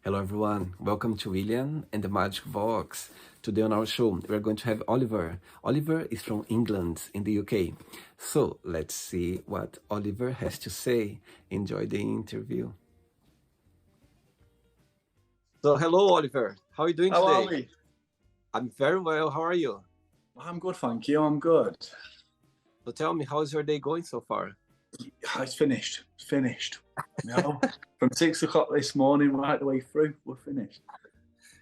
Hello everyone, welcome to William and the Magic Box. Today on our show, we're going to have Oliver. Oliver is from England in the UK. So let's see what Oliver has to say. Enjoy the interview. So hello Oliver, how are you doing How are today? we? I'm very well, how are you? I'm good, thank you. I'm good. So tell me, how's your day going so far? It's finished. Finished. You know, from 6 o'clock this morning right the way through, we're finished.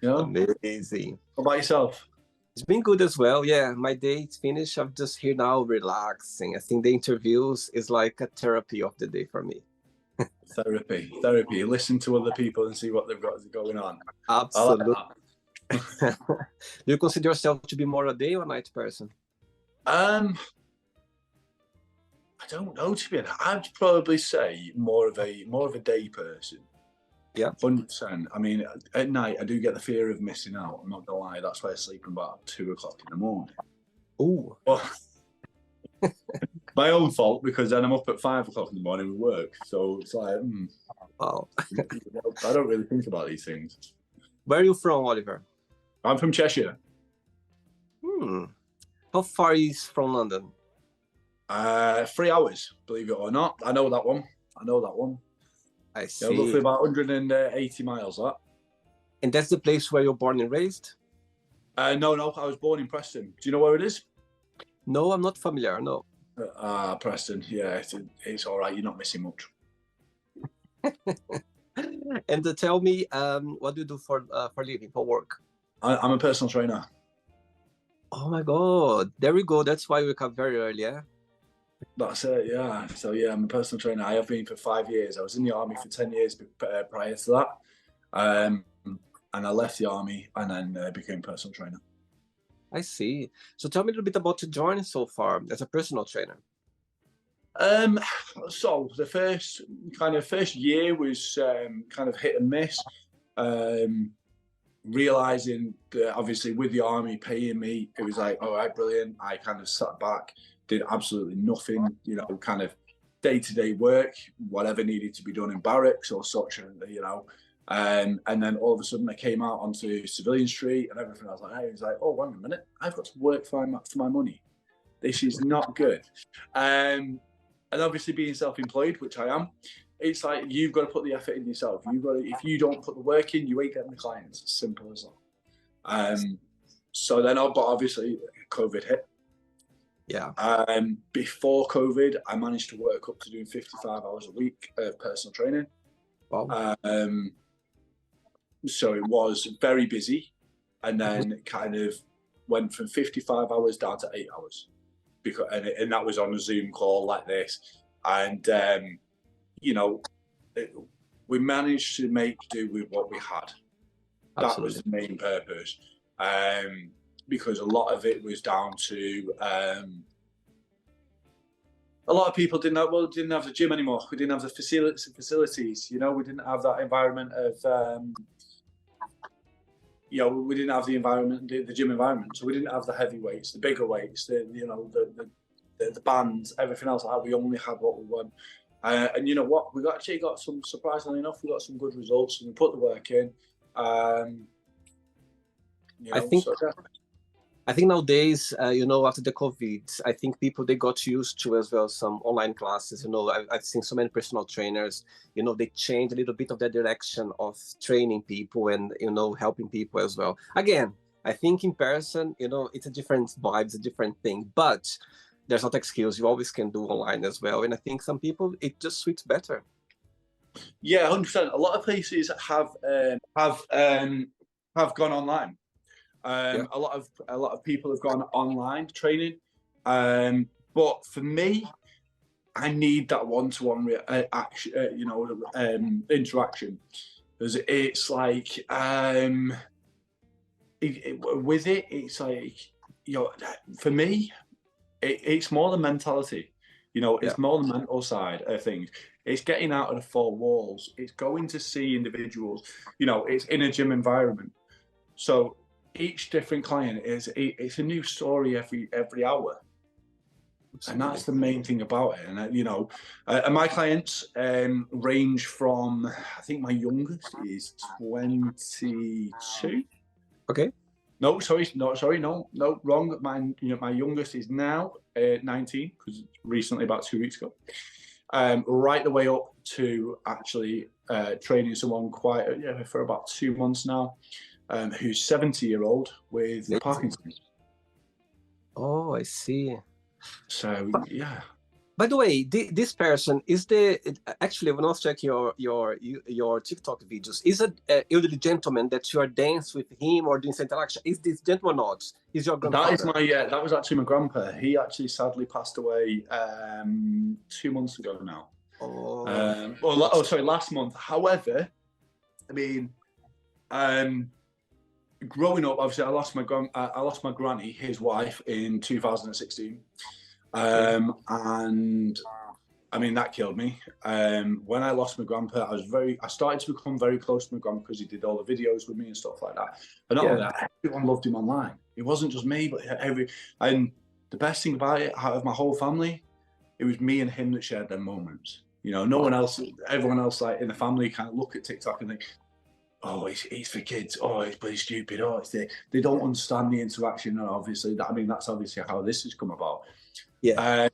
You know? Amazing. How about yourself? It's been good as well. Yeah, my day is finished. I'm just here now relaxing. I think the interviews is like a therapy of the day for me. Therapy. You listen to other people and see what they've got going on. Absolutely. I like that. Do you consider yourself to be more a day or night person? I don't know, to be honest. I'd probably say more of a day person. Yeah. 100%. I mean, at night I do get the fear of missing out. I'm not gonna lie. That's why I sleep about 2 o'clock in the morning. Oh. My own fault, because then I'm up at 5 o'clock in the morning with work. So it's like, Wow. I don't really think about these things. Where are you from, Oliver? I'm from Cheshire. How far is from London? 3 hours, believe it or not. I know that one. I see. Yeah, roughly about 180 miles, that. And that's the place where you're born and raised? No, I was born in Preston. Do you know where it is? No, I'm not familiar, no. Preston, yeah, it's all right. You're not missing much. And tell me, what do you do for living, for work? I'm a personal trainer. Oh my God, there we go. That's why we wake up very early, yeah? That's it, yeah. So yeah, I'm a personal trainer. I have been for 5 years. I was in the army for 10 years prior to that. And I left the army and then became personal trainer. I see. So tell me a little bit about your journey so far as a personal trainer. So the first year was kind of hit and miss. Realizing that obviously with the army paying me, it was like, all right, brilliant. I kind of sat back, did absolutely nothing, kind of day-to-day work, whatever needed to be done in barracks or such, and then all of a sudden I came out onto Civilian Street and everything. I was like, oh, wait a minute, I've got to work for my money. This is not good. And obviously being self-employed, which I am, it's like you've got to put the effort in yourself. If you don't put the work in, you ain't getting the clients. As simple as that. So then, but obviously COVID hit. Yeah. Before COVID, I managed to work up to doing 55 hours a week of personal training. Wow. So it was very busy, and then kind of went from 55 hours down to 8 hours, and that was on a Zoom call like this, and we managed to make do with what we had. That Absolutely. was the main purpose, because a lot of it was down to a lot of people didn't have the gym anymore. We didn't have the facilities. We didn't have that environment of we didn't have the environment, the gym environment. So we didn't have the heavy weights, the bigger weights, the bands, everything else like that. We only had what we want. And you know what? We actually got some, surprisingly enough, we got some good results, and we put the work in. I think nowadays, after the COVID, I think people, they got used to as well some online classes. I've seen so many personal trainers, they change a little bit of their direction of training people and, helping people as well. Again, I think in person, it's a different vibe, it's a different thing, but there's not excuse. You always can do online as well. And I think some people, it just suits better. Yeah, 100%. A lot of places have gone online. A lot of people have gone online training, but for me, I need that one-to-one interaction, because it's like with it, it's like for me, it's more the mentality. It's more the mental side of things. It's getting out of the four walls. It's going to see individuals. It's in a gym environment, so each different client it's a new story every hour. And Absolutely. that's the main thing about it. And and my clients range from, I think my youngest is 22. Okay. No, sorry, no, wrong. My youngest is now 19, because recently, about 2 weeks ago. Right the way up to actually training someone for about 2 months now, who's 70-year-old with Amazing. Parkinson's. Oh, I see. So yeah. By the way, this person is actually when I was checking your TikTok videos, is an elderly gentleman that you are dance with him or doing some interaction? Is this gentleman or not? Is your That is grandfather? that was actually my grandpa. He actually sadly passed away 2 months ago now. Oh, Sorry, last month. However, I mean, growing up, obviously, I lost my granny, his wife, in 2016, and I mean that killed me. When I lost my grandpa, I started to become very close to my grandpa because he did all the videos with me and stuff like that. But not only that, everyone loved him online. It wasn't just me, but and the best thing about it, out of my whole family, it was me and him that shared them moments. No one else, everyone else, like in the family, kind of look at TikTok and think, oh, it's for kids. Oh, it's pretty stupid. Oh, they don't understand the interaction. And obviously, that's obviously how this has come about. yeah.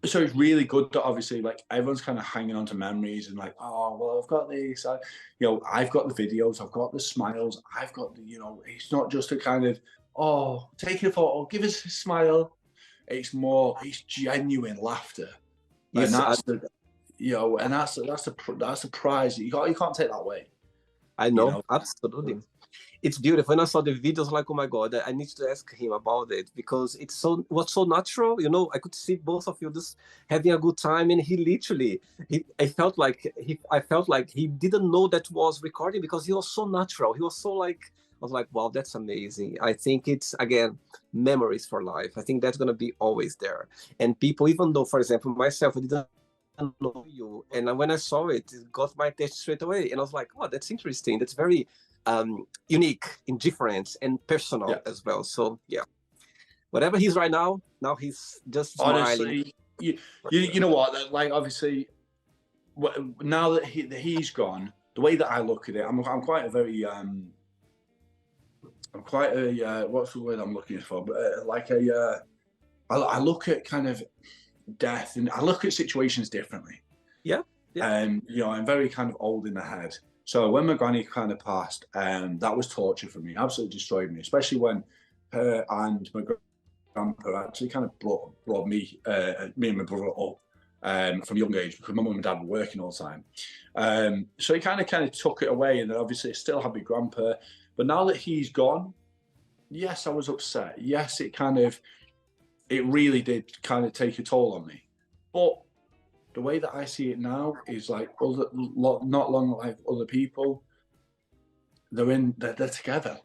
So it's really good that obviously, like, everyone's kind of hanging on to memories and like, oh, well, I've got these. I've got the videos. I've got the smiles. I've got the. It's not just a kind of, oh, take a photo, give us a smile. It's genuine laughter. Yes, And that's the prize. You can't take that away. I know, absolutely. It's beautiful. When I saw the videos, like, oh my God, I need to ask him about it because was so natural. I could see both of you just having a good time, and he literally, I felt like he didn't know that was recording because he was so natural. He was so like, I was like, wow, that's amazing. I think it's, again, memories for life. I think that's gonna be always there. And people, even though, for example, myself, I didn't know you, and when I saw it, it got my attention straight away, and I was like, oh, that's interesting. That's very unique, indifferent, and personal as well. So yeah, whatever he's right now he's just smiling. Honestly, you know what? Like, obviously, now that he's gone, the way that I look at it, I'm quite a very what's the word I'm looking for? But I look at kind of death, and I look at situations differently. Yeah. I'm very kind of old in the head. So when my granny kind of passed, that was torture for me. Absolutely destroyed me, especially when her and my grandpa actually kind of brought me and my brother up from a young age, because my mum and dad were working all the time. So he kind of took it away, and then obviously I still had my grandpa. But now that he's gone, yes, I was upset. Yes, it really did kind of take a toll on me. But the way that I see it now is like not long like other people, they're together.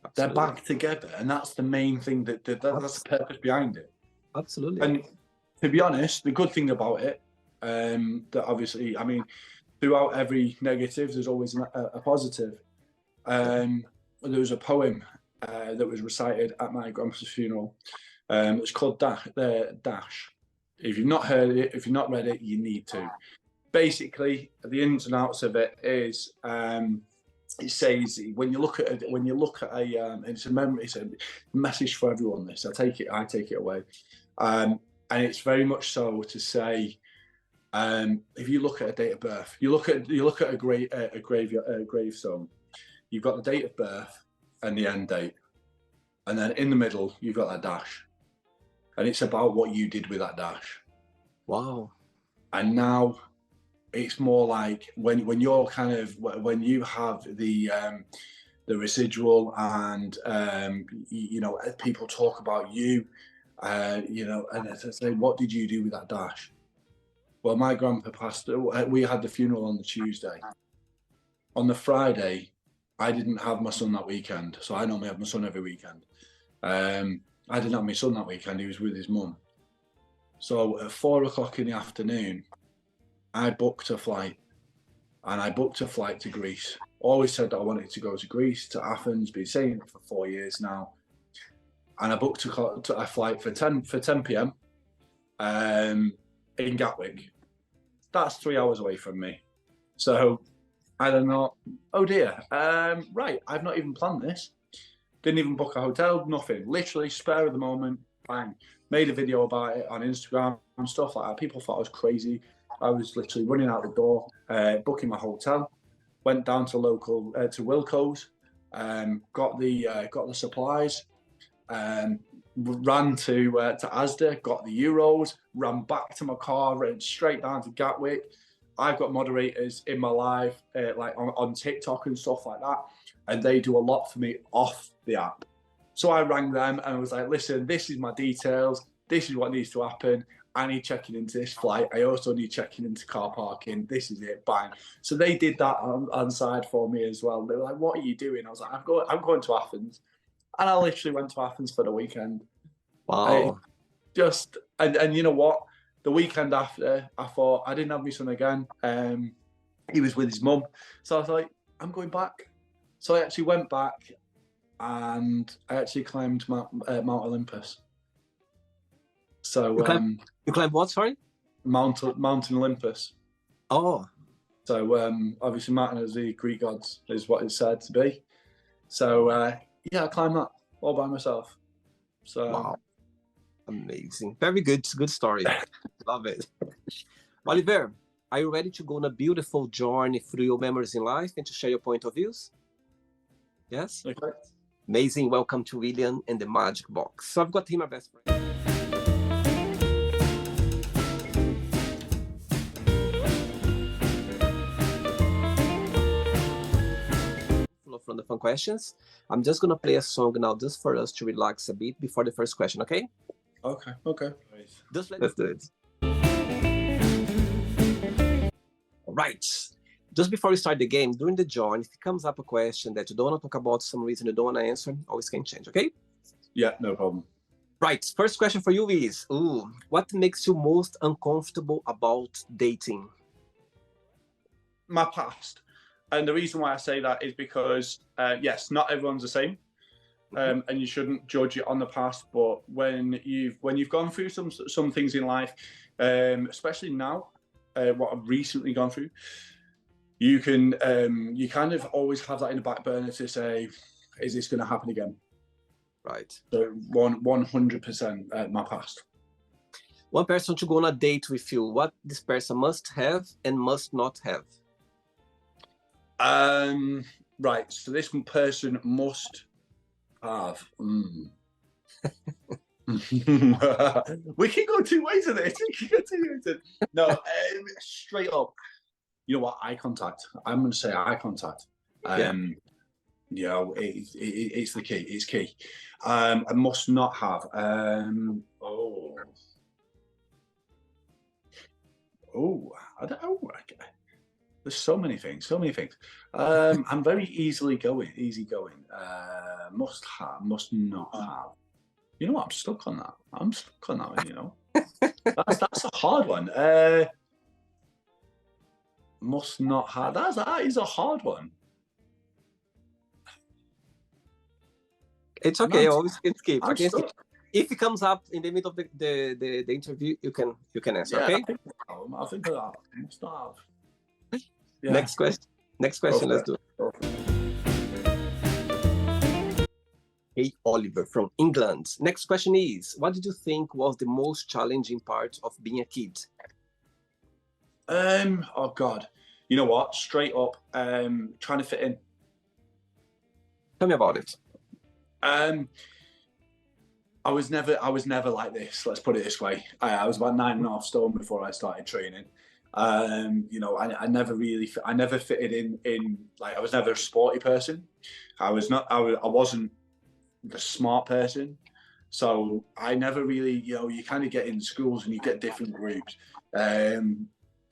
Absolutely. They're back together, and that's the main thing. That's the purpose behind it. Absolutely. And to be honest, the good thing about it, that obviously, I mean, throughout every negative, there's always a positive. There was a poem that was recited at my grandpa's funeral. It's called Dash. If you've not heard it, if you've not read it, you need to. Basically, the ins and outs of it is, it says when you look at it's a message for everyone. This I take it away, and it's very much so to say, if you look at a date of birth, you look at a gravestone, you've got the date of birth and the end date, and then in the middle you've got that dash. And it's about what you did with that dash. Wow. And now it's more like when you're kind of, when you have the residual, and people talk about you, and I say, what did you do with that dash? Well, my grandpa passed. We had the funeral on the Tuesday. On the Friday, I didn't have my son that weekend, so I normally have my son every weekend. I didn't have my son that weekend. He was with his mum. So at 4 o'clock in the afternoon, I booked a flight, and I booked a flight to Greece. Always said that I wanted to go to Greece, to Athens. Been saying it for 4 years now. And I booked a flight for 10 p.m. in Gatwick. That's 3 hours away from me. So I don't know. Oh dear. Right, I've not even planned this. Didn't even book a hotel, nothing. Literally spare of the moment, bang. Made a video about it on Instagram and stuff like that. People thought I was crazy. I was literally running out the door, booking my hotel. Went down to local to Wilko's, got the supplies, ran to Asda, got the euros, ran back to my car, ran straight down to Gatwick. I've got moderators in my life, like on TikTok and stuff like that, and they do a lot for me off the app. So I rang them and I was like, listen, this is my details. This is what needs to happen. I need checking into this flight. I also need checking into car parking. This is it, bang. So they did that on side for me as well. They were like, what are you doing? I was like, I'm going to Athens. And I literally went to Athens for the weekend. Wow. And you know what? The weekend after, I thought, I didn't have my son again. He was with his mum. So I was like, I'm going back. So I actually went back and I actually climbed Mount Olympus. So you climbed what, sorry? Mountain Olympus. Oh. So obviously Mountain of the Greek gods is what it's said to be. So yeah, I climbed that all by myself. So wow. Amazing. Very good. Good story. Love it. Oliver, are you ready to go on a beautiful journey through your memories in life and to share your point of views? Yes? Okay. Amazing. Welcome to William and the Magic Box. So I've got him, my best friend. From the fun questions. I'm just going to play a song now just for us to relax a bit before the first question, okay? Okay. Let's do it. All right. Just before we start the game, during the join, if it comes up a question that you don't want to talk about, some reason you don't want to answer, always can change, okay? Yeah, no problem. Right. First question for you is, what makes you most uncomfortable about dating? My past. And the reason why I say that is because, yes, not everyone's the same. And you shouldn't judge it on the past, but when you've gone through some things in life, especially now, what I've recently gone through, you kind of always have that in the back burner to say, is this going to happen again? Right. So 100% my past. One person to go on a date with you, what this person must have and must not have? Right. So this person must have. We can go two ways of this. No, straight up. You know what? Eye contact. I'm going to say eye contact. You know, it's the key. It's key. I must not have. I don't know. There's so many things. I'm very easygoing. Must have, must not have. You know what? I'm stuck on that one, you know. That's a hard one. Must not have. That is a hard one. It's okay. Always can skip. If it comes up in the middle of the interview, you can answer. Yeah, okay. I think of that. Must have. Yeah. Next question. Let's do it. Hey, Oliver from England. Next question is, what did you think was the most challenging part of being a kid? Oh God. You know what? Straight up, trying to fit in. Tell me about it. I was never like this. Let's put it this way. I was about 9.5 stone before I started training. You know, I never fitted in like, I was never a sporty person. I wasn't the smart person. So I never really, you know, you kind of get in schools and you get different groups.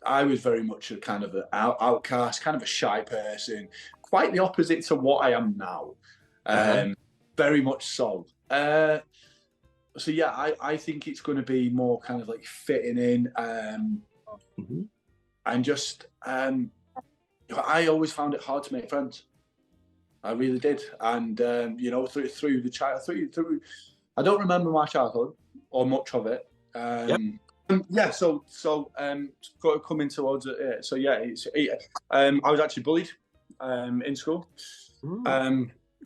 I was very much a kind of an outcast, kind of a shy person, quite the opposite to what I am now. Very much so. So yeah, I think it's going to be more kind of like fitting in, and just I always found it hard to make friends. I really did, and you know, through I don't remember my childhood or much of it. Yeah, coming towards it. So yeah, I was actually bullied in school,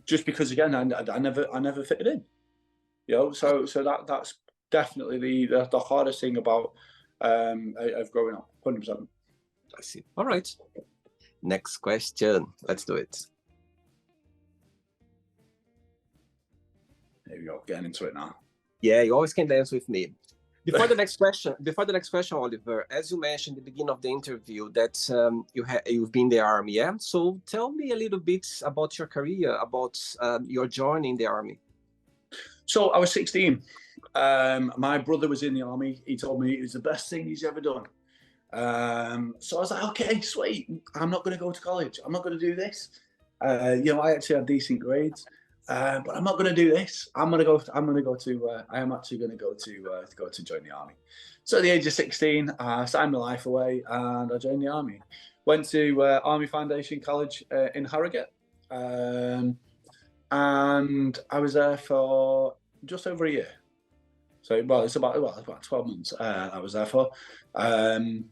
just because again I never fitted in. So that's definitely the hardest thing about of growing up. 100%. I see. All right. Next question. Let's do it. There we go. Getting into it now. Yeah, you always can dance with me. Before the next question, Oliver, as you mentioned at the beginning of the interview that you've been in the army, yeah? So tell me a little bit about your career, about your journey in the army. So I was 16. My brother was in the army. He told me it was the best thing he's ever done. So I was like, okay, sweet. I'm not going to go to college. I'm not going to do this. I actually had decent grades. But I'm not going to do this. I am actually going to go to join the army. So at the age of 16, I signed my life away and I joined the army. Went to Army Foundation College in Harrogate. And I was there for just over a year. So, it's about 12 months I was there for. And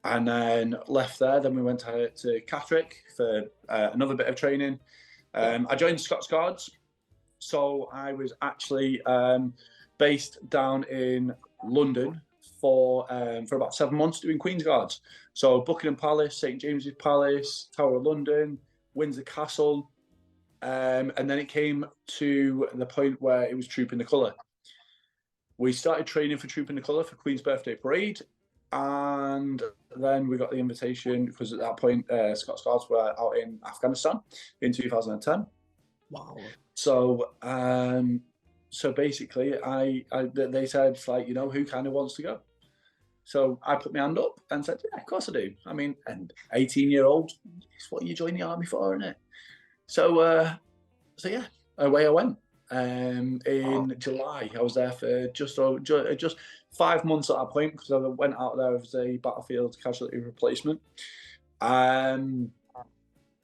then left there. Then we went to Catterick for another bit of training. I joined Scots Guards, so I was actually based down in London for about 7 months doing Queen's Guards. So Buckingham Palace, St James's Palace, Tower of London, Windsor Castle, and then it came to the point where it was Troop in the Colour. We started training for Troop in the Colour for Queen's Birthday Parade. And then we got the invitation because at that point, Scots Guards were out in Afghanistan in 2010. Wow. So, basically, they said, like, who kind of wants to go? So I put my hand up and said, yeah, of course I do. I mean, and 18-year-old, it's what you join the army for, isn't it? So yeah, away I went. In July, I was there for just 5 months at that point because I went out there as a battlefield casualty replacement. And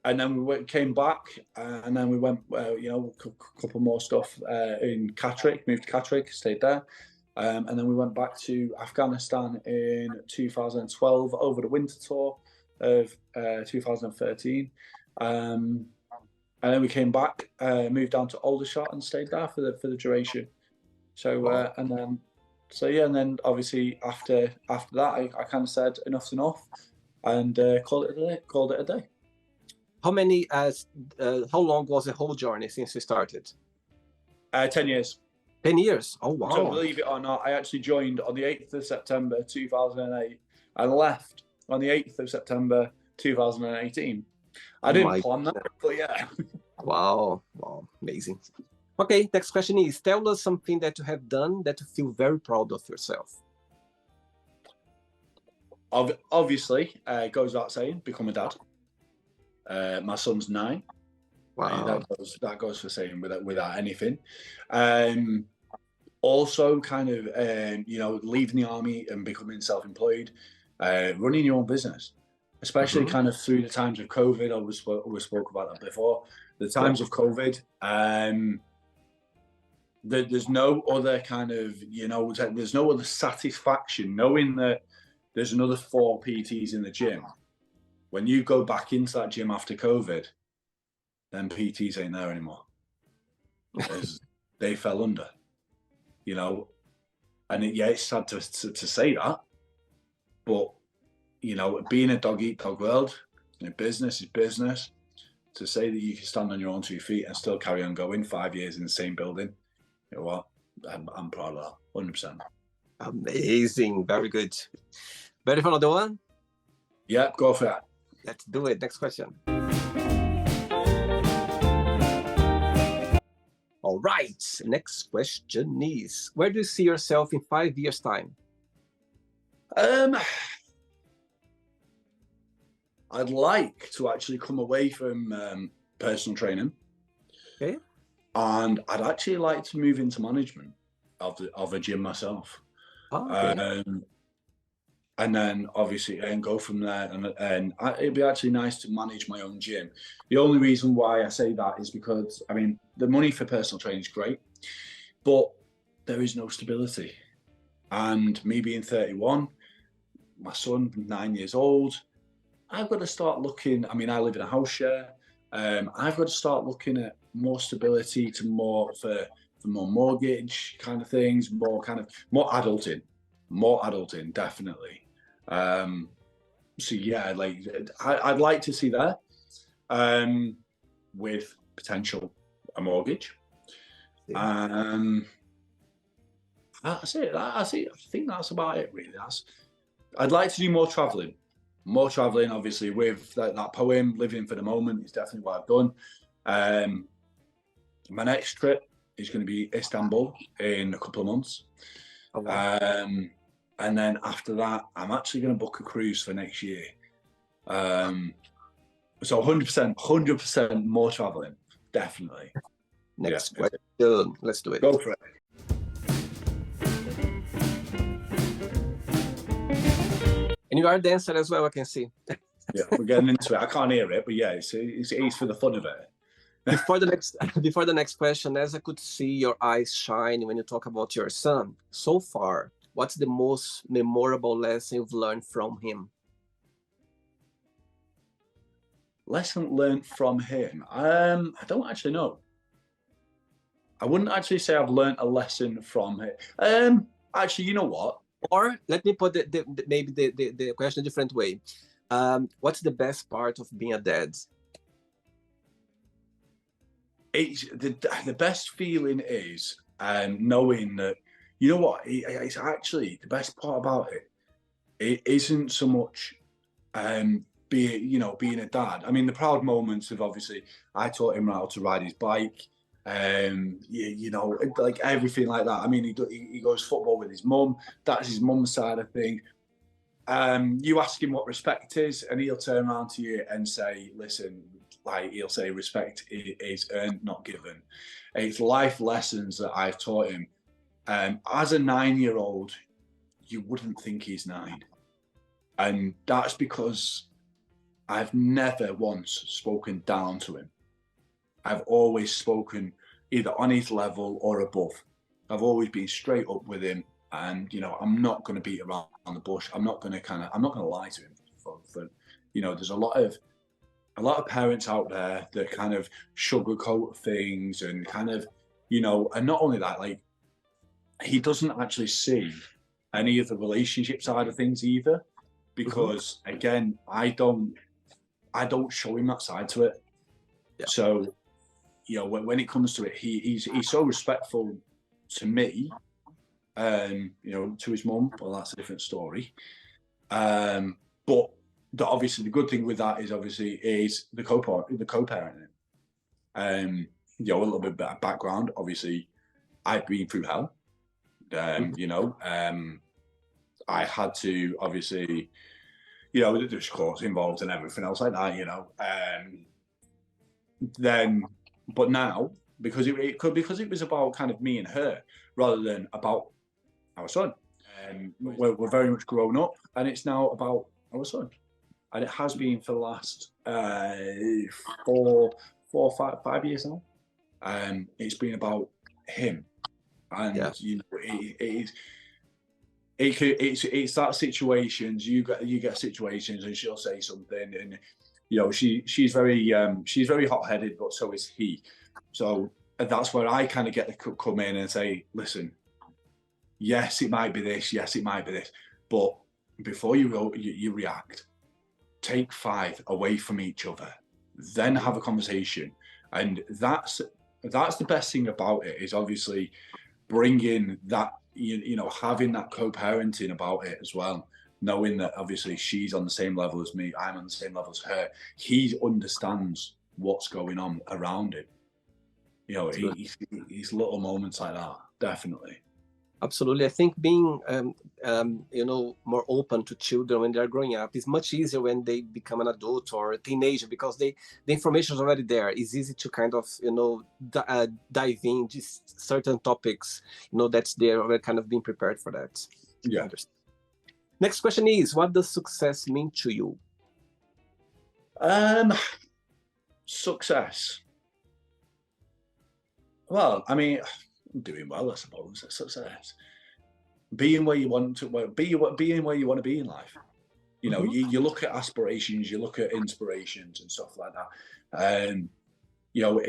then we came back, and then we went, a couple more stuff in Catterick, moved to Catterick, stayed there. And then we went back to Afghanistan in 2012 over the winter tour of 2013. And then we came back, moved down to Aldershot and stayed there for the duration. So and then obviously after that, I kind of said enough's enough, and called it a day. How long was the whole journey since you started? 10 years. 10 years. Oh wow! So believe it or not, I actually joined on the 8th of September 2008 and left on the 8th of September 2018. I didn't plan that, but yeah. Wow, amazing. Okay, next question is, tell us something that you have done that you feel very proud of yourself. Obviously, it goes without saying, become a dad. My son's 9. Wow. That goes for saying without anything. Also kind of, leaving the army and becoming self-employed, running your own business. Especially kind of through the times of COVID. We spoke about that before. The times of COVID, there's no other kind of, there's no other satisfaction knowing that there's another 4 PTs in the gym. When you go back into that gym after COVID, then PTs ain't there anymore. They fell under, and it's sad to say that, but being a dog-eat-dog world, business is business. To say that you can stand on your own 2 feet and still carry on going 5 years in the same building, you know what? I'm proud of that, 100%. Amazing, very good. Ready for another one? Yeah, go for it. Let's do it. Next question. All right. Next question is, where do you see yourself in 5 years' time? I'd like to actually come away from personal training. Okay. And I'd actually like to move into management of a gym myself. Oh, okay. And then obviously go from there. And it'd be actually nice to manage my own gym. The only reason why I say that is because, I mean, the money for personal training is great, but there is no stability. And me being 31, my son 9 years old, I've got to start looking. I mean, I live in a house share. I've got to start looking at more stability to more for more mortgage kind of things, more adulting, definitely. So yeah, like I'd like to see that with potential a mortgage. That's it. I think that's about it, really. I'd like to do more traveling. More traveling, obviously, with that poem, Living for the Moment, is definitely what I've done. My next trip is going to be Istanbul in a couple of months. Oh, wow. And then after that, I'm actually going to book a cruise for next year. So 100% more traveling, definitely. Next question. Let's do it. Go for it. And you are a dancer as well, I can see. Yeah, we're getting into it. I can't hear it, but yeah, it's for the fun of it. Before the next question, as I could see your eyes shine when you talk about your son, so far, what's the most memorable lesson you've learned from him? Lesson learned from him. I don't actually know. I wouldn't actually say I've learned a lesson from him. Actually, you know what? Or let me put maybe the question a different way. What's the best part of being a dad? It's the best feeling is knowing that, you know what, it's actually the best part about it. It isn't so much being a dad. I mean, the proud moments of, obviously, I taught him how to ride his bike, like everything like that. I mean, he goes football with his mum. That's his mum's side of thing. You ask him what respect is, and he'll turn around to you and say, listen, like, he'll say respect is earned, not given. It's life lessons that I've taught him. As a 9-year-old, you wouldn't think he's 9. And that's because I've never once spoken down to him. I've always spoken either on his level or above. I've always been straight up with him, and I'm not going to beat around the bush. I'm not going to lie to him. There's a lot of parents out there that kind of sugarcoat things and kind of, and not only that, like, he doesn't actually see any of the relationship side of things either, because again, I don't show him that side to it. Yeah. So, when it comes to it, he's so respectful to me, to his mum. Well, that's a different story. But obviously the good thing with that is the co-parenting. A little bit of background. Obviously, I've been through hell. I had to, obviously, there's courts involved and everything else like that. But now, because it was about kind of me and her rather than about our son, we're very much grown up, and it's now about our son, and it has been for the last 5 years now. It's been about him, and it's that situations you get situations, and she'll say something, and she's very hot-headed, but so is he. So that's where I kind of get to come in and say, listen, yes, it might be this, yes, it might be this, but before you react, take 5 away from each other, then have a conversation. And that's the best thing about it, is obviously bringing that, having that co-parenting about it as well, knowing that obviously she's on the same level as me, I'm on the same level as her. He understands what's going on around him. He's little moments like that, definitely. Absolutely. I think being, more open to children when they're growing up is much easier when they become an adult or a teenager, because the information is already there. It's easy to kind of, dive into certain topics, that's they're already kind of being prepared for that. Yeah. Next question is, what does success mean to you? Success. Well, I mean, I'm doing well, I suppose. Success. being where you want to being where you want to be in life. You know, Mhm. you look at aspirations, you look at inspirations and stuff like that. You know,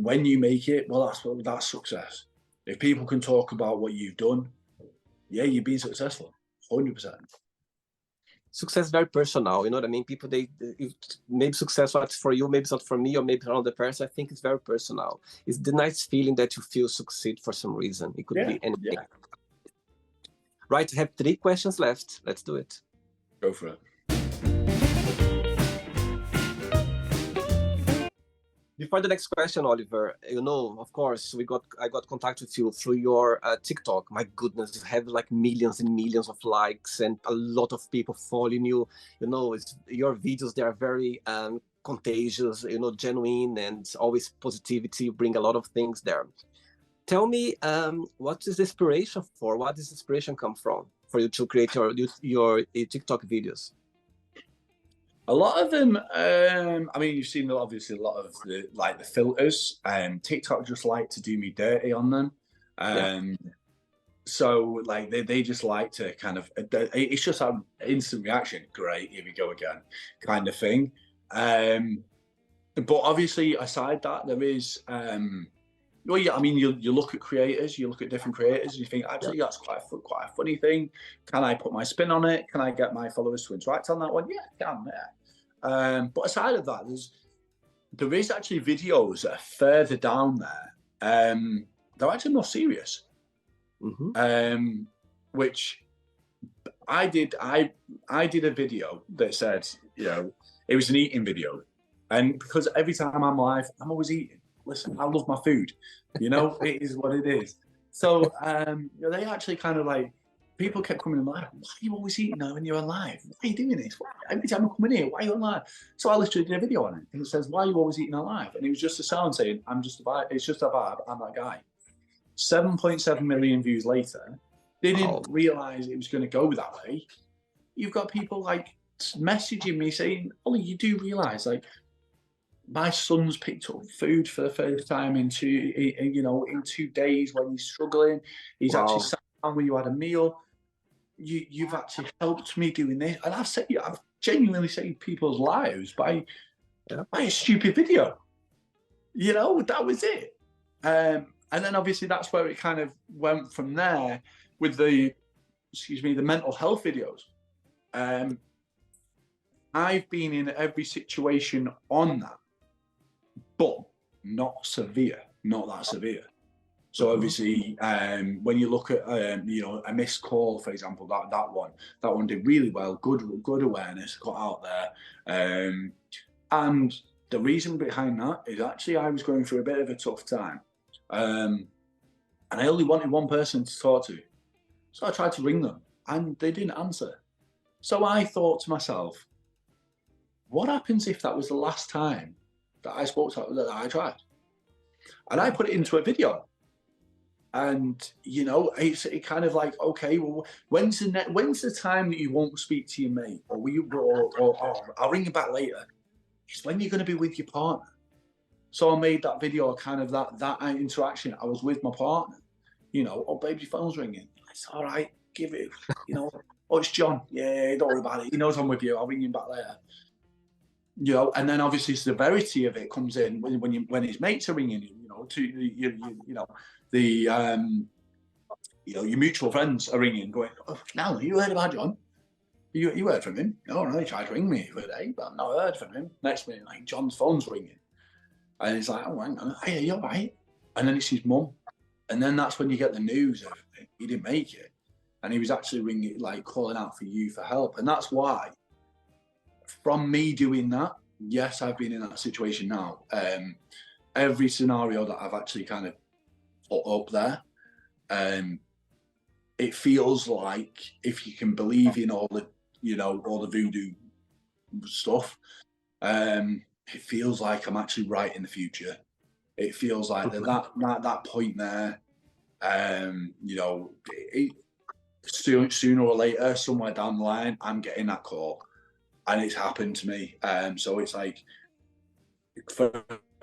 when you make it, well, that's success. If people can talk about what you've done, yeah, you've been successful, 100%. Success is very personal. You know what I mean? People, maybe success what's for you, maybe it's not for me, or maybe for another person. I think it's very personal. It's the nice feeling that you feel succeed for some reason. It could Yeah, be anything. yeah. Right, I have 3 questions left. Let's do it. Go for it. Before the next question, Oliver, you know, of course, I got contact with you through your TikTok. My goodness, you have like millions and millions of likes and a lot of people following you. You know, your videos, they are very contagious, you know, genuine and always positivity. You bring a lot of things there. Tell me, what is the inspiration for? What does inspiration come from for you to create your TikTok videos? A lot of them, I mean, you've seen obviously a lot of the filters. TikTok just like to do me dirty on them. Yeah. So like they just like to kind of, it's just an instant reaction. Great, here we go again, kind of thing. But obviously, aside that, there is. Well, yeah, I mean, you look at creators, you look at different creators, and you think actually that's quite a funny thing. Can I put my spin on it? Can I get my followers to interact on that one? Yeah, I can. Yeah. But aside of that, there is actually videos that are further down there. They're actually more serious. Mm-hmm. Which I did. I did a video that said, you know, it was an eating video, and because every time I'm live, I'm always eating. Listen, I love my food. You know, it is what it is. So you know, they actually kind of like, people kept coming in like, why are you always eating now when you're alive? Why are you doing this? Every time I come in here, why are you alive? So I literally did a video on it, and it says, why are you always eating alive? And it was just a sound saying, I'm just a vibe. It's just a vibe. I'm that guy. 7.7 million views later, they didn't realize it was going to go that way. You've got people like messaging me saying, Ollie, you do realize like my son's picked up food for the first time in 2 days when he's struggling. He's actually sat down with you, had a meal. You've actually helped me doing this, and I've genuinely saved people's lives by a stupid video. You know, that was it. And then obviously that's where it kind of went from there with the mental health videos. I've been in every situation on that, but not that severe. So obviously, when you look at you know, a missed call, for example, that one did really well, good awareness, got out there, and the reason behind that is actually I was going through a bit of a tough time, and I only wanted one person to talk to, so I tried to ring them, and they didn't answer. So I thought to myself, what happens if that was the last time that I spoke to that I tried? And I put it into a video. And you know, it kind of like, okay, well, when's the time that you won't speak to your mate, or I'll ring you back later? It's when you're going to be with your partner. So I made that video kind of that interaction. I was with my partner. You know, oh babe, your phone's ringing. It's all right, give it. You know, oh it's John. Yeah, don't worry about it. He knows I'm with you. I'll ring you back later. You know, and then obviously severity of it comes in when his mates are ringing you. You know, you know the you know, your mutual friends are ringing, going, "Oh, now you heard about John? You heard from him? No, he tried to ring me for a day, but I've not heard from him." Next minute, like John's phone's ringing, and he's like, "Oh, hang on, hey, are you all right?" And then it's his mum, and then that's when you get the news of he didn't make it, and he was actually ringing, like calling out for you for help, and that's why. From me doing that, yes, I've been in that situation now. Every scenario that I've actually kind of put up there, it feels like if you can believe in all the, you know, all the voodoo stuff, it feels like I'm actually right in the future. It feels like that point there, you know, sooner or later, somewhere down the line, I'm getting that call. And it's happened to me. So it's like,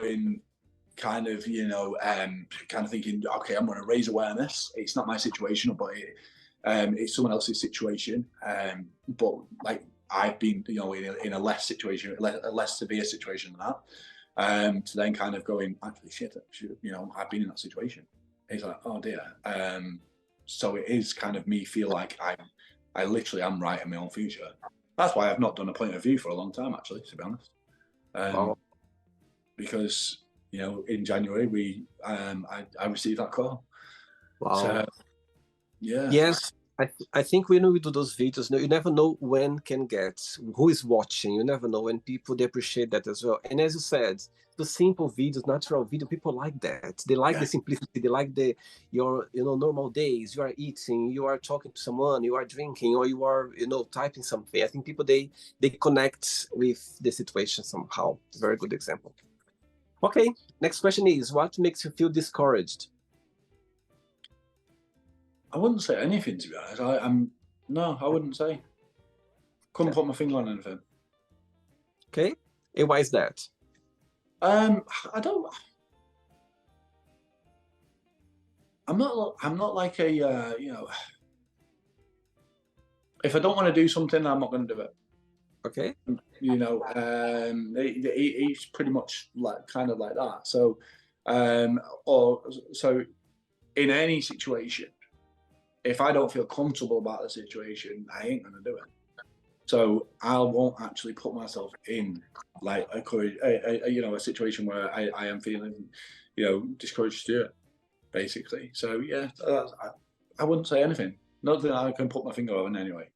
in kind of, you know, kind of thinking, okay, I'm going to raise awareness. It's not my situation, but It's someone else's situation, but like I've been, in a less situation, a less severe situation than that. To then kind of going, actually, shit, I've been in that situation. It's like, oh dear. So it is kind of me feel like I literally am writing my own future. That's why I've not done a point of view for a long time, actually, to be honest. Because in January I received that call. Wow. So, yeah. Yes, I think when we do those videos, you never know when can get, who is watching. You never know, and people, they appreciate that as well. And as you said, the simple videos, natural video, people like that. They like the simplicity. They like your normal days. You are eating, you are talking to someone, you are drinking, or you are typing something. I think people, they connect with the situation somehow. Very good example. Okay, next question is, what makes you feel discouraged? I wouldn't say anything, to be honest. I wouldn't say. Couldn't put my finger on anything. Okay, and why is that? I'm not like a if I don't want to do something, I'm not going to do it. Okay. He's pretty much kind of like that. So, so in any situation, if I don't feel comfortable about the situation, I ain't going to do it. So I won't actually put myself in like a situation where I am feeling, discouraged to do it, basically. So yeah, I wouldn't say anything. Not that I can put my finger on anyway.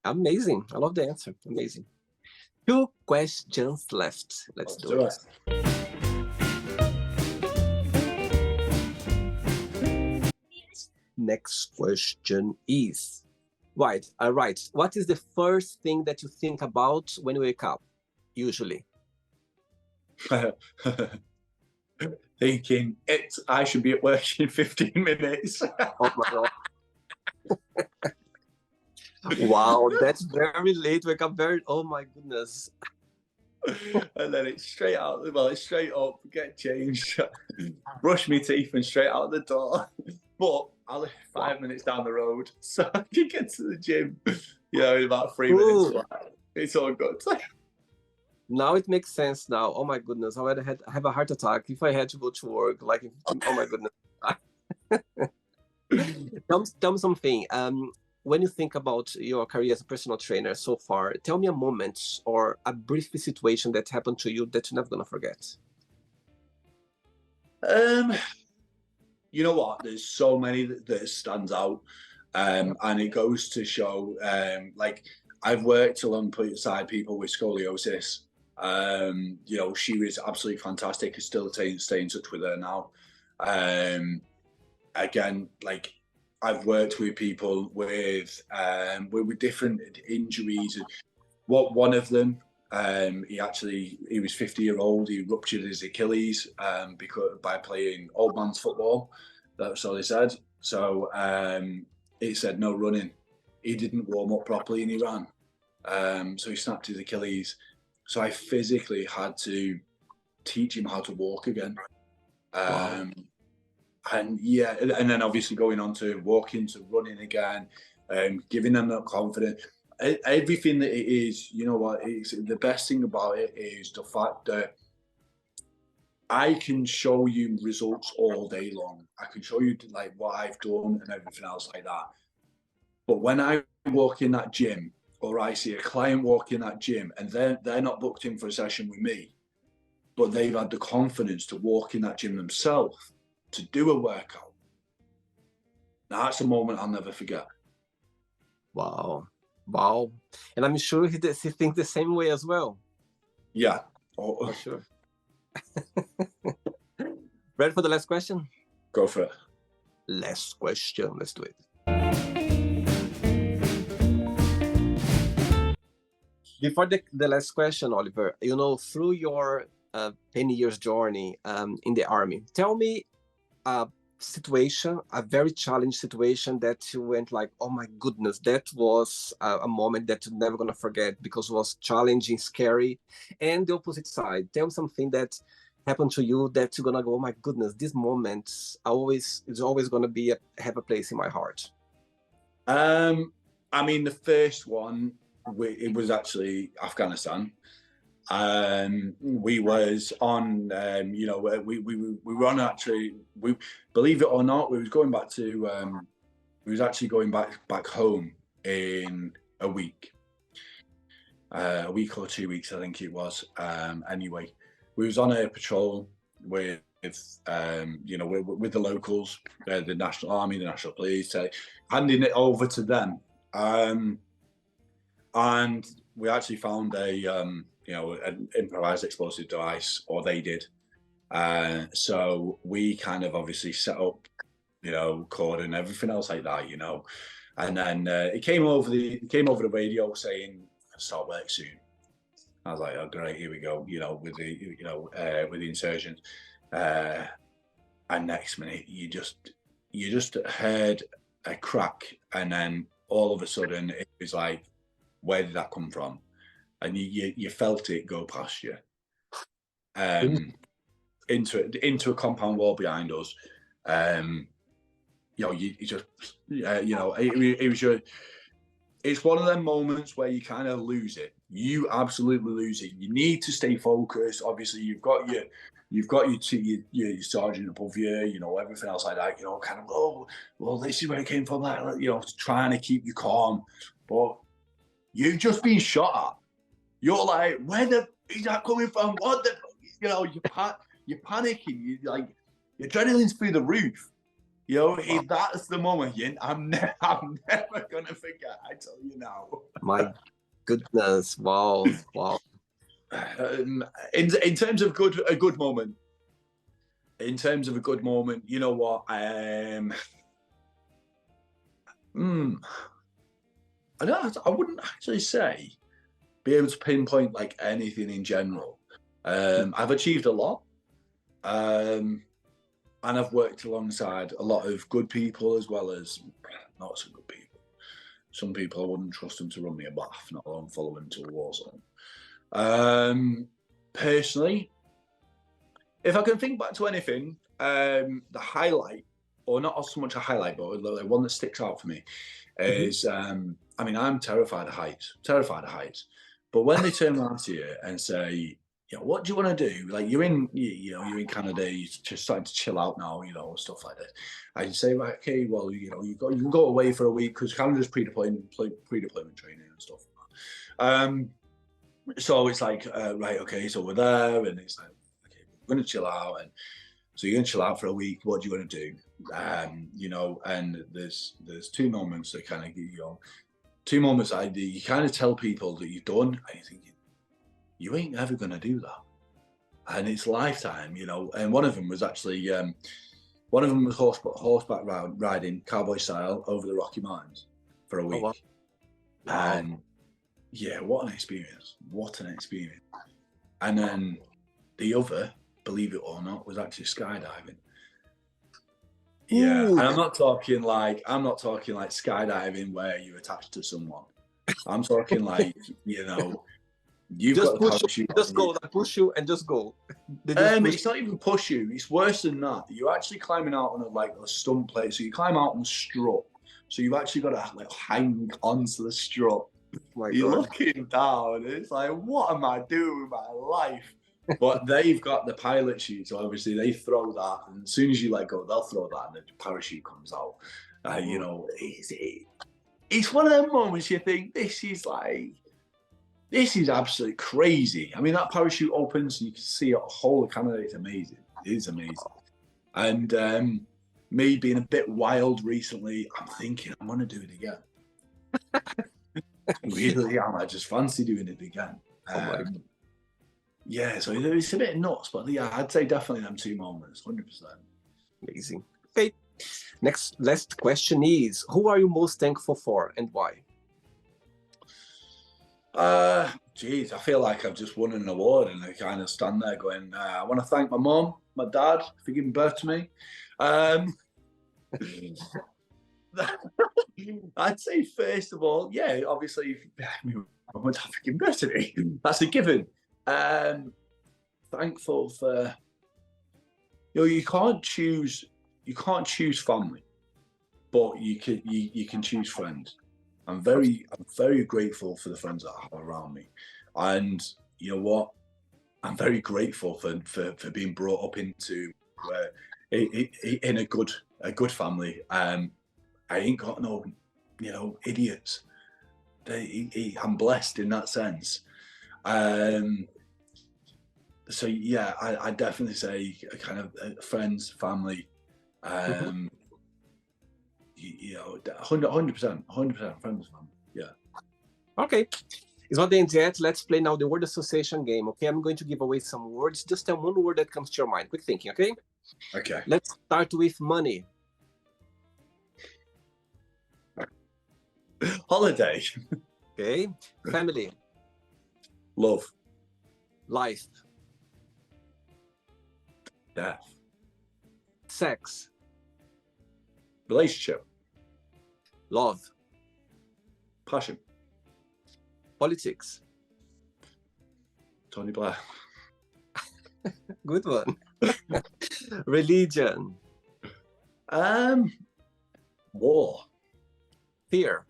Amazing. I love the answer. Amazing. 2 questions left. Let's do it. Next question is, right. What is the first thing that you think about when you wake up, usually? Thinking I should be at work in 15 minutes. Oh my God. Wow, that's very late. Wake up very, oh my goodness. And then it's straight out, it's straight up, get changed, brush my teeth and straight out the door. But I live 5 minutes down the road, so I can get to the gym, in about 3 minutes. It's all good. Now it makes sense now. Oh my goodness, I would have a heart attack if I had to go to work. Like, oh my goodness. Tell me something. When you think about your career as a personal trainer so far, tell me a moment or a brief situation that happened to you that you're never gonna forget. You know what? There's so many that stands out, and it goes to show. Like I've worked alongside people with scoliosis. She was absolutely fantastic. I still stay in touch with her now. Again, like I've worked with people with different injuries. One of them, he was 50-year-old. He ruptured his Achilles by playing old man's football. That's all he said. So he said no running. He didn't warm up properly and he ran. So he snapped his Achilles. So I physically had to teach him how to walk again. Wow. And then obviously going on to walking to running again, giving them that confidence. Everything that it is, the best thing about it is the fact that I can show you results all day long. I can show you like what I've done and everything else like that. But when I walk in that gym, or I see a client walk in that gym and they're not booked in for a session with me, but they've had the confidence to walk in that gym themselves, to do a workout. Now, that's a moment I'll never forget. Wow. And I'm sure he thinks the same way as well. Yeah. For sure. Ready for the last question? Go for it. Last question. Let's do it. Before the last question, Oliver, through your 10 years journey in the army, tell me a situation, a very challenging situation that you went like, oh my goodness, that was a moment that you're never gonna forget because it was challenging, scary. And the opposite side, tell me something that happened to you that you're gonna go, oh my goodness, this moment is always gonna have a place in my heart. I mean, the first one, it was actually Afghanistan. We was on, you know, we were on actually, we, believe it or not, we was going back to, we was actually going back home in a week or 2 weeks, I think it was. Anyway, we was on a patrol with, you know, with the locals, the National Army, the National Police, handing it over to them. And we actually found a, you know, an improvised explosive device, or they did. So we kind of obviously set up, you know, code and everything else like that, you know. And then it came over the radio saying start work soon. I was like, oh great, here we go, you know, with the, you know, with the insurgents. And next minute you just heard a crack, and then all of a sudden it was like, where did that come from? And you felt it go past you, into a compound wall behind us. You know, you just, you know, it was your. It's one of them moments where you kind of lose it. You absolutely lose it. You need to stay focused. Obviously, you've got your sergeant above you, you know, everything else like that, you know, kind of, oh, well, this is where it came from, that, you know, trying to keep you calm. But you've just been shot at. You're like, where the is that coming from? What the, you know, you're panicking. You like, your adrenaline's through the roof. You know, wow. That's the moment. I'm never gonna forget. I tell you now. My goodness! Wow, wow. In terms of a good moment. In terms of a good moment, you know what? I wouldn't actually say be able to pinpoint like anything in general. I've achieved a lot. And I've worked alongside a lot of good people as well as not so good people. Some people I wouldn't trust them to run me a bath, not alone follow them to a war zone. Personally, if I can think back to anything, the highlight, or not so much a highlight, but the one that sticks out for me is, I mean, I'm terrified of heights. But when they turn around to you and say, you know, what do you want to do? Like you're in Canada, you're just starting to chill out now, you know, stuff like that. I say, right, okay, well, you know, you can go away for a week because Canada's pre-deployment training and stuff. So it's like, right, okay, so we're there, and it's like, okay, we're going to chill out, and so you're going to chill out for a week. What do you want to do? You know, and there's two moments that kind of, you know, you kind of tell people that you've done, and you think, you ain't ever going to do that. And it's lifetime, you know. And one of them was actually, horseback riding, cowboy style, over the Rocky Mountains for a week. Oh, wow. And yeah, what an experience. And then the other, believe it or not, was actually skydiving. Yeah, and I'm not talking like skydiving where you're attached to someone. I'm talking like, you know, you've just got the parachute. Just go, they push you and just go. It's not even push you. It's worse than that. You're actually climbing out on a stump plate. So you climb out on the strut. So you've actually got to like hang onto the strut. You're looking down. It's like, what am I doing with my life? But they've got the pilot chute, so obviously they throw that, and as soon as you let go, they'll throw that, and the parachute comes out. You know, it's one of them moments you think, this is absolutely crazy. I mean, that parachute opens and you can see a whole of Canada. It's amazing. It is amazing. And me being a bit wild recently, I'm thinking I'm going to do it again. Really am. I just fancy doing it again. Yeah, so it's a bit nuts, but yeah, I'd say definitely them two moments, 100%. Amazing. Okay. Last question is, who are you most thankful for and why? Geez, I feel like I've just won an award, and I kind of stand there going, I want to thank my mom, my dad for giving birth to me. I'd say first of all, yeah, obviously, my mum and dad for giving birth to me. That's a given. Thankful for, you know, you can't choose family. but you can choose friends. I'm very grateful for the friends that I have around me, and you know what? I'm very grateful for being brought up into in a good family. I ain't got no, idiots. I'm blessed in that sense. So yeah, I definitely say kind of friends, family. 100%, friends, family. Yeah. Okay. It's not the end yet. Let's play now the word association game. Okay, I'm going to give away some words. Just tell one word that comes to your mind. Quick thinking, okay? Okay. Let's start with money. Holiday. Okay. Family. Love. Life. Death. Sex. Relationship. Love. Passion. Politics. Tony Blair. Good one. Religion. War. Fear.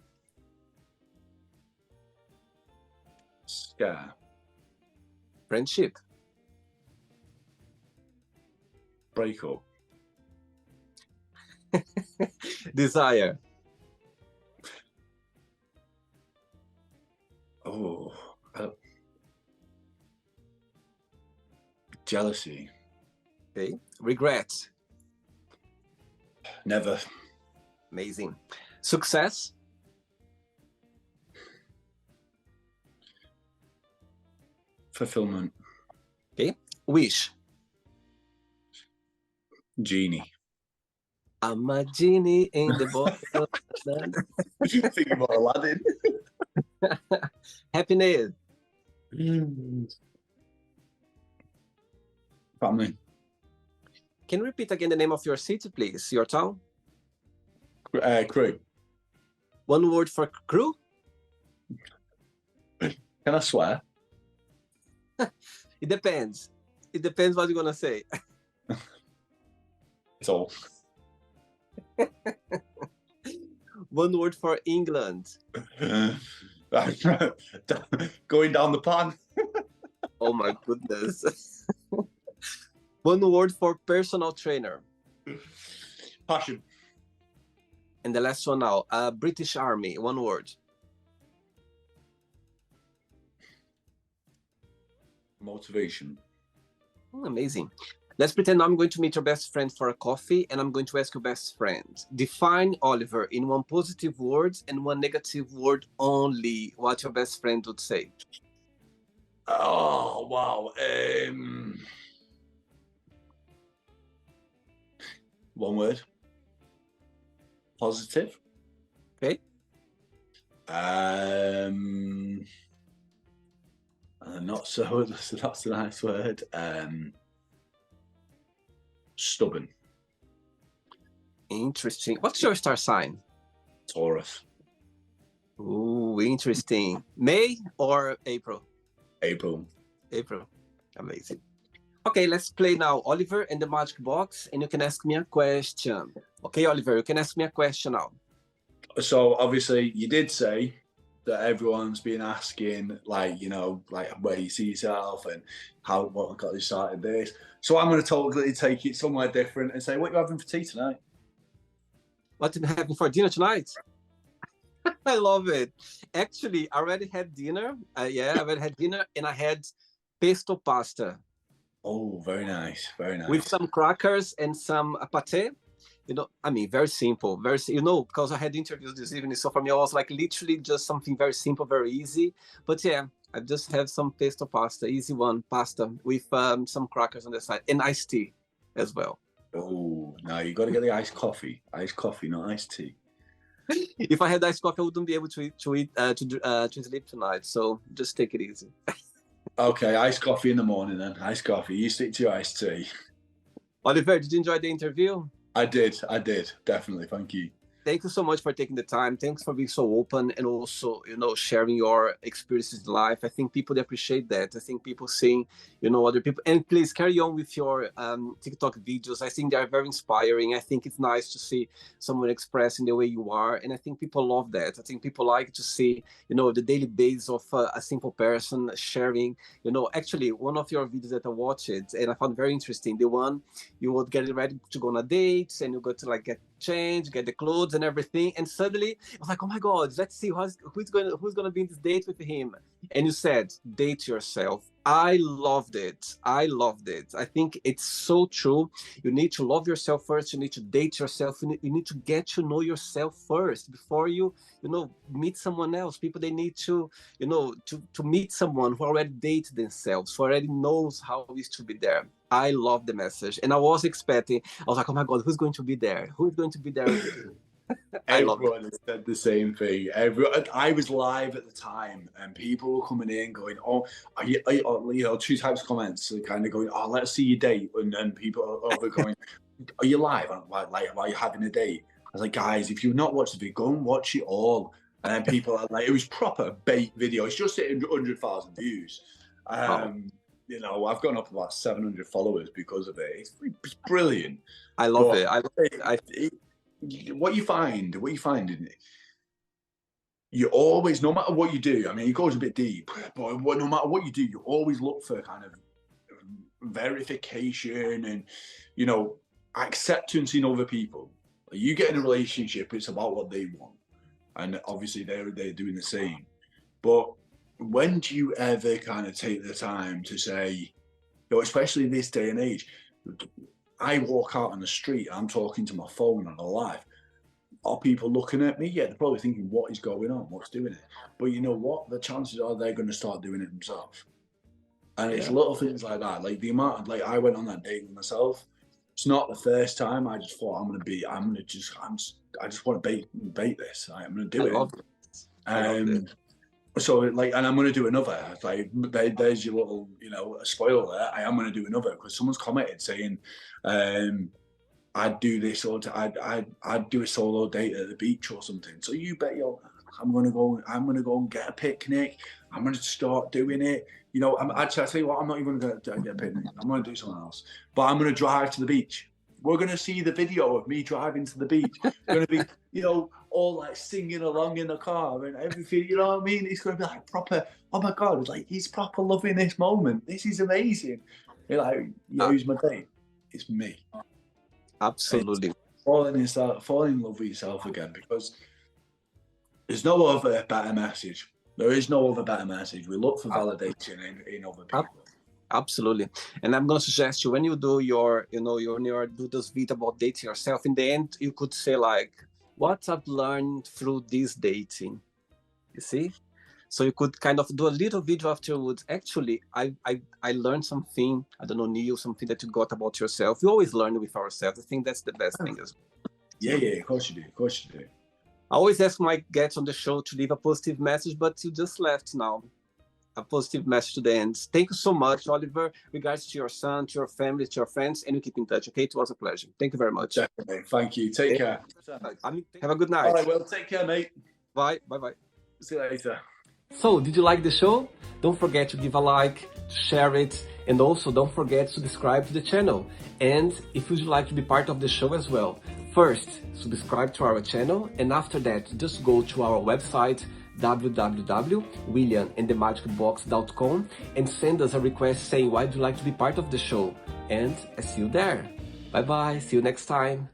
Scare. Friendship. Breakup. Desire. Oh, jealousy. Okay. Regret. Never. Amazing. Success. Fulfillment. Okay. Wish. Genie. I'm a genie in the bottle. Think about Aladdin. Happiness. Family. Can you repeat again the name of your city, please? Your town? Crew. One word for crew? Can I swear? It depends. It depends what you're going to say. It's all. One word for England. Going down the pan. Oh my goodness. One word for personal trainer. Passion. And the last one now, British Army. One word. Motivation. Amazing. Let's pretend I'm going to meet your best friend for a coffee, and I'm going to ask your best friend. Define Oliver in one positive word and one negative word only. What your best friend would say. Oh, wow. One word. Positive. Okay. Not so. That's a nice word. Stubborn. Interesting. What's your star sign? Taurus. Ooh, interesting. May or April? April. April. Amazing. Okay, let's play now Oliver and the magic box, and you can ask me a question. Okay, Oliver, you can ask me a question now. So obviously you did say that everyone's been asking, like, where you see yourself and what got you started this. So I'm going to totally take it somewhere different and say, what are you having for tea tonight? What am I having for dinner tonight? I love it. Actually, I already had dinner. I already had dinner, and I had pesto pasta. Oh, very nice, very nice. With some crackers and some pate. Very simple. Because I had interviews this evening, so for me, I was like literally just something very simple, very easy. But yeah, I just have some pesto pasta, easy one, pasta with some crackers on the side, and iced tea as well. Oh, no, you got to get the iced coffee. Iced coffee, not iced tea. If I had iced coffee, I wouldn't be able to sleep tonight. So just take it easy. Okay, iced coffee in the morning then. Iced coffee. You stick to your iced tea. Oliver, did you enjoy the interview? I did, definitely. Thank you. Thank you so much for taking the time. Thanks for being so open and also, sharing your experiences in life. I think people appreciate that. I think people seeing, other people. And please carry on with your TikTok videos. I think they are very inspiring. I think it's nice to see someone expressing the way you are. And I think people love that. I think people like to see, the daily basis of a simple person sharing. Actually, one of your videos that I watched and I found very interesting, the one you would get ready to go on a date and you go to get change, get the clothes and everything, and suddenly I was like, oh my god, let's see who's going to be in this date with him. And you said date yourself. I loved it. I think it's so true. You need to love yourself first. You need to date yourself. You need to get to know yourself first before you meet someone else. People, they need to to meet someone who already dated themselves, who already knows how it is to be there. I love the message, and I was expecting. I was like, "Oh my god, who's going to be there? Who's going to be there?" Everyone has said the same thing. I was live at the time, and people were coming in going, "Oh, are you, two types of comments, kind of going, oh, let's see your date," and then people are going, "Are you live? Like, are you having a date?" I was like, "Guys, if you've not watched the video, go and watch it all." And then people are like, "It was proper bait video. It's just hitting 100,000 views." I've gone up about 700 followers because of it. It's brilliant. I love it. What you find in it, you always, no matter what you do, I mean, it goes a bit deep, but no matter what you do, you always look for kind of verification and, acceptance in other people. You get in a relationship, it's about what they want. And obviously they're doing the same. But when do you ever kind of take the time to say, especially in this day and age, I walk out on the street, I'm talking to my phone on a live. Are people looking at me? Yeah, they're probably thinking, what is going on? What's doing it? But you know what? The chances are they're going to start doing it themselves. And it's little things like that. Like the amount of, I went on that date with myself. It's not the first time. I just thought I just want to bait this. I'm going to do it. So and I'm going to do another. There's your little, a spoiler there. I am going to do another because someone's commented saying, I'd do this or I'd do a solo date at the beach or something. So you bet I'm going to go and get a picnic. I'm going to start doing it. I tell you what, I'm not even going to get a picnic. I'm going to do something else. But I'm going to drive to the beach. We're going to see the video of me driving to the beach. Going to be, all singing along in the car and everything. You know what I mean? It's going to be proper. Oh my god! He's proper loving this moment. This is amazing. You're who's my date? It's me. Absolutely. Falling in love with yourself again, because there's no other better message. There is no other better message. We look for validation in other people. Absolutely. And I'm going to suggest you, when you do your do this video about dating yourself, in the end, you could say what I've learned through this dating. You see? So you could kind of do a little video afterwards. Actually, I learned something. I don't know, Neil, something that you got about yourself. We always learn with ourselves. I think that's the best thing as well. Yeah, of course you do. I always ask my guests on the show to leave a positive message, but you just left now. A positive message to the end. Thank you so much, Oliver. Regards to your son, to your family, to your friends, and we keep in touch. Okay, it was a pleasure. Thank you very much. Definitely. Thank you. Take care. Have a good night. All right, well, take care, mate. Bye. See you later. So, did you like the show? Don't forget to give a like, to share it, and also don't forget to subscribe to the channel. And if you'd like to be part of the show as well, first, subscribe to our channel, and after that, just go to our website, www.williamandthemagicbox.com, and send us a request saying why you'd like to be part of the show. And I see you there. Bye bye, see you next time.